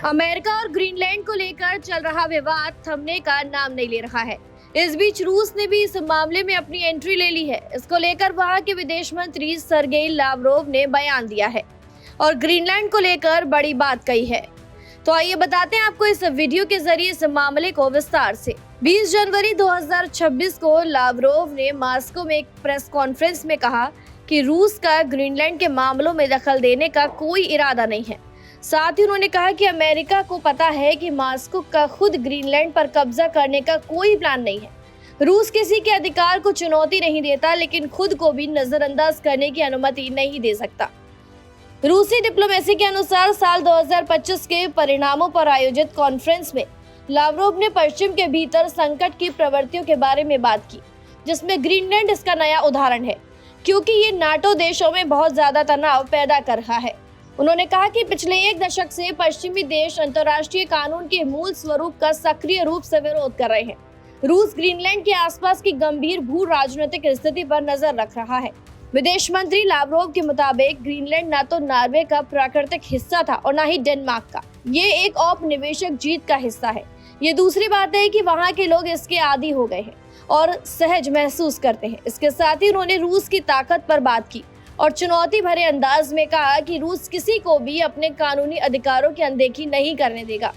America और Greenland को लेकर चल रहा विवाद थमने का नाम नहीं ले रहा है। इस बीच रूस ने भी इस मामले में अपनी एंट्री ले ली है। इसको लेकर वहां के विदेश मंत्री सर्गेई लावरोव ने बयान दिया है और ग्रीनलैंड को लेकर बड़ी बात कही है। तो आइए बताते हैं आपको इस वीडियो के जरिए इस मामले को विस्तार से। 20 जनवरी 2026 को लावरोव ने मॉस्को में एक प्रेस कॉन्फ्रेंस में कहा कि रूस का ग्रीनलैंड के मामलों में दखल देने का कोई इरादा नहीं है। साथ ही उन्होंने कहा कि अमेरिका को पता है कि मॉस्को का खुद ग्रीनलैंड पर कब्जा करने का कोई प्लान नहीं है। रूस किसी के अधिकार को चुनौती नहीं देता, लेकिन खुद को भी नजरअंदाज करने की अनुमति नहीं दे सकता। रूसी डिप्लोमेसी के अनुसार साल 2025 के परिणामों पर आयोजित कॉन्फ्रेंस में लावरोव ने पश्चिम के भीतर संकट की प्रवृत्तियों के बारे में बात की, जिसमें ग्रीनलैंड इसका नया उदाहरण है, क्योंकि ये नाटो देशों में बहुत ज्यादा तनाव पैदा कर रहा है। उन्होंने कहा कि पिछले एक दशक से पश्चिमी देश अंतर्राष्ट्रीय कानून के मूल स्वरूप का सक्रिय रूप से विरोध कर रहे हैं। रूस ग्रीनलैंड के आसपास की गंभीर भू राजनीतिक स्थिति पर नजर रख रहा है। विदेश मंत्री लावरोव के मुताबिक ग्रीनलैंड न तो नॉर्वे का प्राकृतिक हिस्सा था और न ही डेनमार्क का। ये एक औपनिवेशिक जीत का हिस्सा है। ये दूसरी बात है कि वहाँ के लोग इसके आदी हो गए हैं और सहज महसूस करते हैं। इसके साथ ही उन्होंने रूस की ताकत पर बात की और चुनौती भरे अंदाज में कहा कि रूस किसी को भी अपने कानूनी अधिकारों की अनदेखी नहीं करने देगा।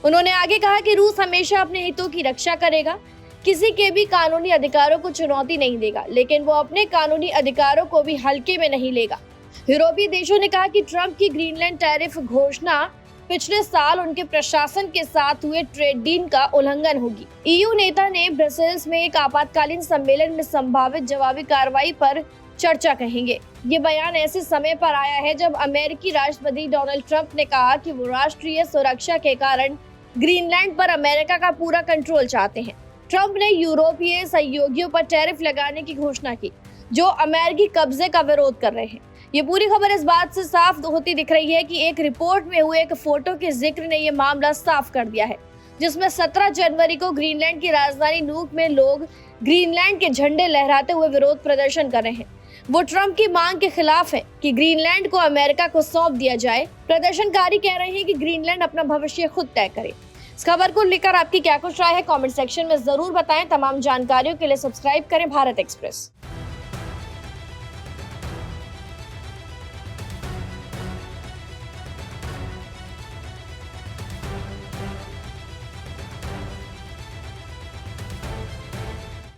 उन्होंने आगे कहा कि रूस हमेशा अपने हितों की रक्षा करेगा, किसी के भी कानूनी अधिकारों को चुनौती नहीं देगा, लेकिन वो अपने कानूनी अधिकारों को भी हल्के में नहीं लेगा। यूरोपीय देशों ने कहा कि ट्रंप की ग्रीनलैंड टैरिफ घोषणा पिछले साल उनके प्रशासन के साथ हुए ट्रेड डील का उल्लंघन होगी। ईयू नेता ने ब्रसेल्स में एक आपातकालीन सम्मेलन में संभावित जवाबी कार्रवाई पर चर्चा कहेंगे। ये बयान ऐसे समय पर आया है जब अमेरिकी राष्ट्रपति डोनाल्ड ट्रंप ने कहा कि वो राष्ट्रीय सुरक्षा के कारण ग्रीनलैंड पर अमेरिका का पूरा कंट्रोल चाहते हैं। ट्रंप ने यूरोपीय सहयोगियों पर टैरिफ लगाने की घोषणा की, जो अमेरिकी कब्जे का विरोध कर रहे हैं। ये पूरी खबर इस बात से साफ होती दिख रही है कि एक रिपोर्ट में हुए एक फोटो के जिक्र ने ये मामला साफ कर दिया है, जिसमें 17 जनवरी को ग्रीनलैंड की राजधानी नूक में लोग ग्रीनलैंड के झंडे लहराते हुए विरोध प्रदर्शन कर रहे हैं। वो ट्रंप की मांग के खिलाफ है कि ग्रीनलैंड को अमेरिका को सौंप दिया जाए। प्रदर्शनकारी कह रहे हैं कि ग्रीनलैंड अपना भविष्य खुद तय करे। इस खबर को लेकर आपकी क्या कुछ राय है, कमेंट सेक्शन में जरूर बताएं। तमाम जानकारियों के लिए सब्सक्राइब करें भारत एक्सप्रेस।